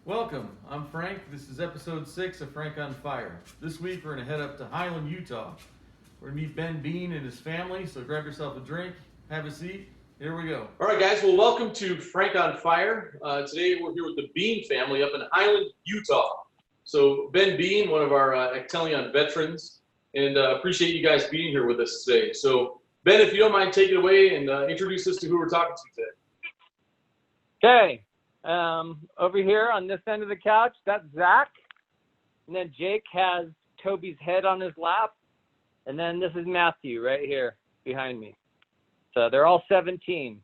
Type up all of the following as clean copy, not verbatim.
Welcome, I'm Frank. This is episode 6 of Frank on Fire. This week we're going to head up to Highland, Utah. We're going to meet Ben Bean and his family, so grab yourself a drink, have a seat. Here we go. All right, guys. Well, welcome to Frank on Fire. Today we're here with the Bean family up in Highland, Utah. So Ben Bean, one of our Actelion veterans, and appreciate you guys being here with us today. So Ben, if you don't mind, take it away and introduce us to who we're talking to today. Okay. Over here on this end of the couch, that's Zach. And then Jake has Toby's head on his lap. And then this is Matthew right here behind me. So they're all 17.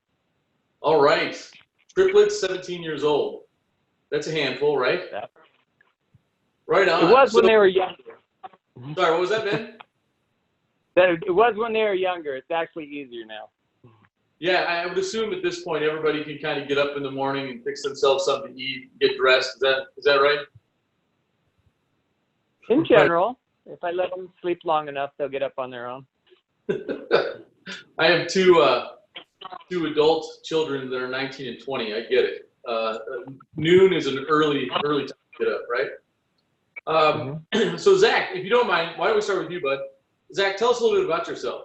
All right. Triplets, 17 years old. That's a handful, right? Yeah. Right on. It was when they were younger. Sorry, what was that, Ben? It was when they were younger. It's actually easier now. Yeah, I would assume at this point everybody can kind of get up in the morning and fix themselves something to eat, get dressed. Is that right? In general, if I let them sleep long enough, they'll get up on their own. I have two adult children that are 19 and 20. I get it. Noon is an early time to get up, right? So Zach, if you don't mind, why don't we start with you, bud? Zach, tell us a little bit about yourself.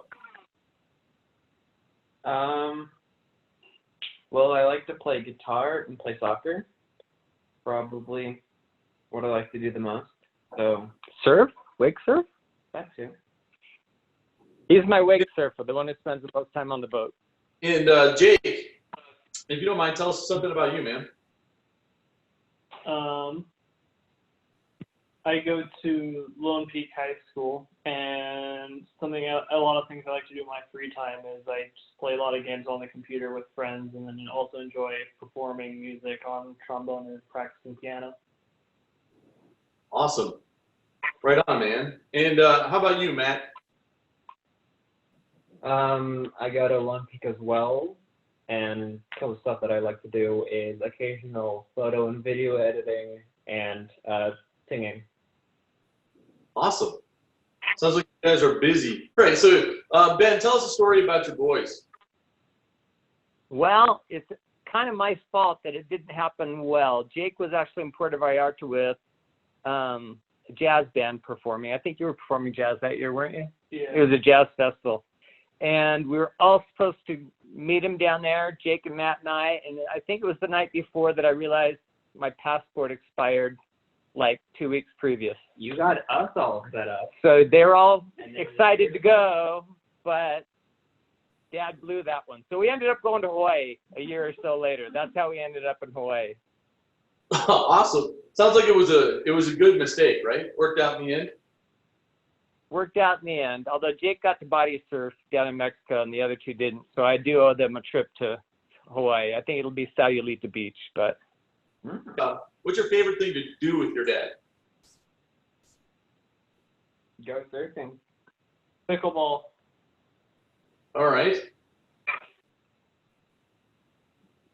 Well, I like to play guitar and play soccer. Probably what I like to do the most. So Surf? Wake surf? that too. He's my wake surfer, the one who spends the most time on the boat. And Jake, if you don't mind, tell us something about you, man. I go to Lone Peak High School, and a lot of things I like to do in my free time is I just play a lot of games on the computer with friends, and then also enjoy performing music on trombone and practicing piano. Awesome. Right on, man. And how about you, Matt? I go to Lone Peak as well, and some of the stuff that I like to do is occasional photo and video editing and singing. Awesome. Sounds like you guys are busy. All right, so Ben, tell us a story about your boys. Well, it's kind of my fault that it didn't happen well. Jake was actually in Puerto Vallarta with a jazz band performing. I think you were performing jazz that year, weren't you? Yeah. It was a jazz festival. And we were all supposed to meet him down there, Jake and Matt and I. And I think it was the night before that I realized my passport expired like 2 weeks previous. You got us all set up. So they were all excited to go, but Dad blew that one. So we ended up going to Hawaii a year or so later. That's how we ended up in Hawaii. Awesome. Sounds like it was a good mistake, right? Worked out in the end. Worked out in the end, although Jake got to body surf down in Mexico and the other two didn't. So I do owe them a trip to Hawaii. I think it'll be Sayulita Beach, but. What's your favorite thing to do with your dad? Go surfing. Pickleball. All right.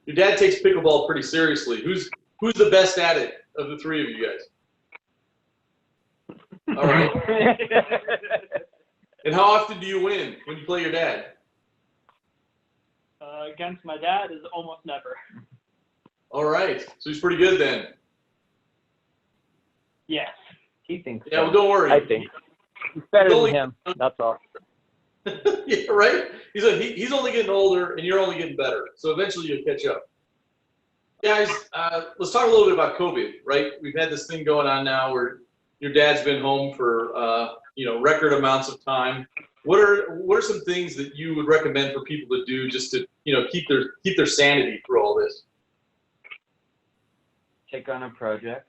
Your dad takes pickleball pretty seriously. Who's the best at it of the three of you guys? All right. And how often do you win when you play your dad? Against my dad is almost never. All right. So he's pretty good then. Yes. He thinks Yeah, well, don't worry. I think he's better than him. That's all. Yeah, right? He's only getting older and you're only getting better. So eventually you'll catch up. Guys, let's talk a little bit about COVID, right? We've had this thing going on now where your dad's been home for record amounts of time. What are some things that you would recommend for people to do just to keep their sanity through all this? take on a project.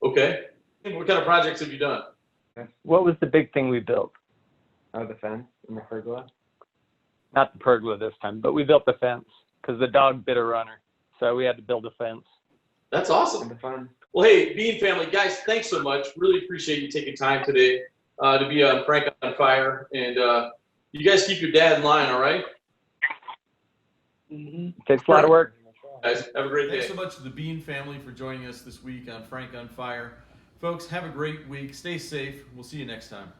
Okay. What kind of projects have you done? What was the big thing we built? Oh, the fence and the pergola. Not the pergola this time, but we built the fence because the dog bit a runner. So we had to build a fence. That's awesome. And the fun. Well, hey, Bean family, guys, thanks so much. Really appreciate you taking time today to be on Frank on Fire. And you guys keep your dad in line, all right? Mm-hmm. Takes a lot of work. Guys, have a great day. Thanks so much to the Bean family for joining us this week on Frank on Fire. Folks, have a great week. Stay safe. We'll see you next time.